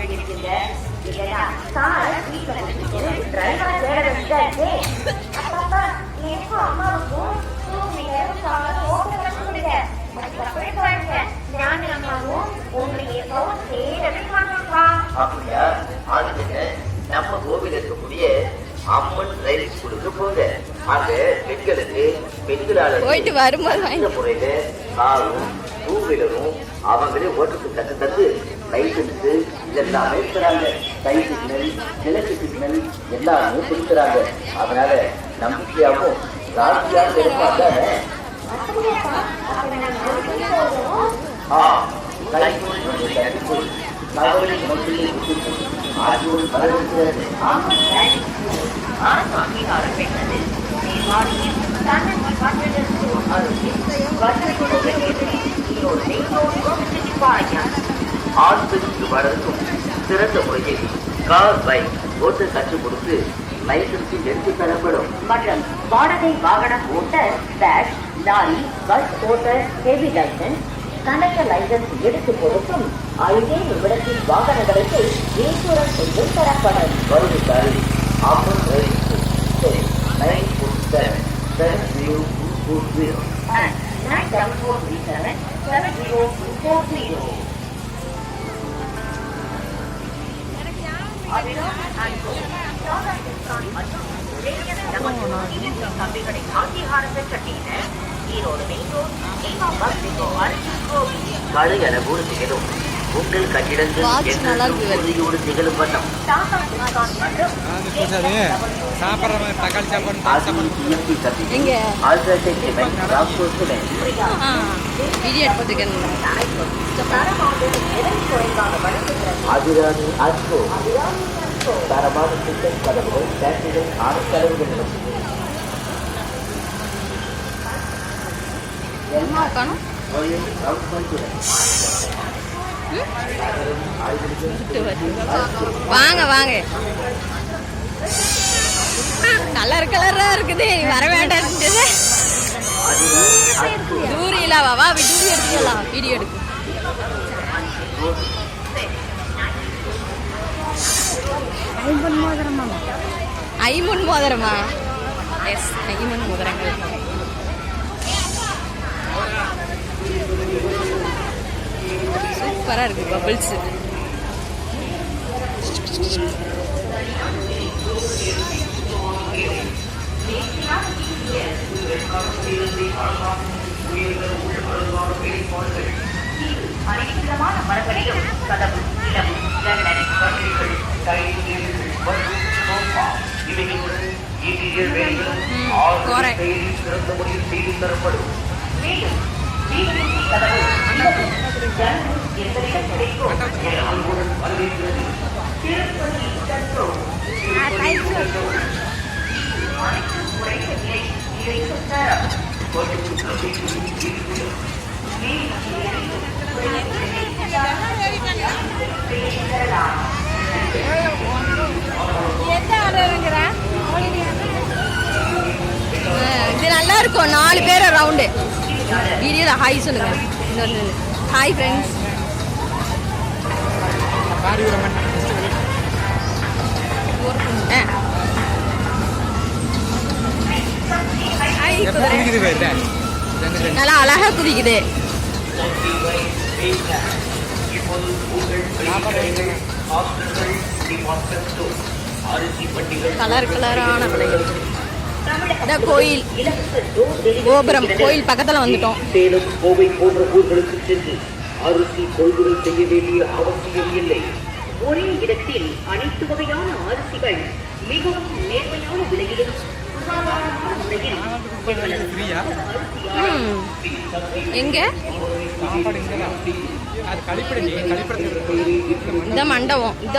வேண்டியிருக்கீங்க. இல்லையா காரை வீட்டில் கொடுத்துட்டு டிரைவரை தேட வேண்டியதாச்சு. அப்பா எப்போ அம்மாவுக்கும் அப்படியா? அதுக்கு நம்ம கோவில் இருக்கக்கூடிய அம்மன் ரயில் ஸ்கூலுக்கு போங்க. அங்க பெண்களுக்கு பெண்களால் போயிட்டு வரும்போது முறையில காரும் டூ வீலரும் அவங்களே ஓட்டுக்கு கற்று தந்து லைசன்ஸ் இதெல்லாம் வைக்கிறாங்க. கை சிக்னல், கிழக்கு சிக்னல் எல்லாமே கொடுக்குறாங்க. அதனால நம்பிக்கையாகவும் ராசியாக இருப்பாங்க. ஆண்களுக்கு வளர்க்கும் சிறந்த முறையில் கார் பைக் ஓட்ட கற்றுக் கொடுத்து லைசன்ஸில் எடுத்து தரப்படும். மற்றும் வாடகை வாகனம் ஓட்ட பேஷ், லாரி, பஸ் ஓட்ட ஹெவி லைசன்ஸ், கண்டக்டர் லைசன்ஸ் எடுத்து கொடுக்கும் 5 நிமிடத்தில் வாகனங்களுக்கு இன்சூரன்ஸ் செய்து தரப்படும். வருகிறார் அம்மன் ரயில் ஸ்கூல் 947-7040 and 9743770240. கம்பிகளின் அங்கீகாரம் பெற்ற டீனர் ஈரோடு மெயின்ரோடு மழையென கூட திகழும் உங்கள் கட்டிடங்கள் உறுதியோடு திகழும் வண்ணம் தரமான சிக்கன் கதவுகள் பேட்டரிகள் ஆணைக்கலவுகள் வாங்க வாங்க. கலர் கலரா இருக்குது. வர வேண்டாம். தூரியில வா வீடியோ எடுத்துக்கலாம். வீடியோ எடுக்கும். ஐம்பொன் மோதிரமா? எஸ், ஐம்பொன் மோதிரங்கள். சூப்பரா இருக்கு பபிள்ஸ். அனைத்துமான மரங்களிலும் கதவு, நிலவு, ஜன்னல், வசதிகள், சிறந்த முறையில் செய்து தரப்படும். மேலும் கதவு, எத்தனையும் கிடைக்கும். திருப்பதி கண்ட்ரோல் அனைத்து குறைந்த நிலை இறைக்கு தரம். இது நல்லா இருக்கும். 4 பேர் ரவுண்டு. வீடியோல ஹாய் சொல்லுங்க. Hi friends. நல்லா அழகா குதிக்குது. கலர் கலரான விலைகள். இந்த கோயில் கோபுரம், கோயில் பக்கத்துல வந்துட்டோம். சேலம், கோவை போன்ற ஊர்களுக்கு சென்று அரிசி கொள்முதல் செய்ய வேண்டிய அவசியம் இல்லை. ஒரே இடத்தில் அனைத்து வகையான அரிசிகள் மிகவும் நேர்மையான விலையிலும் எங்க இந்த மண்டபம், இந்த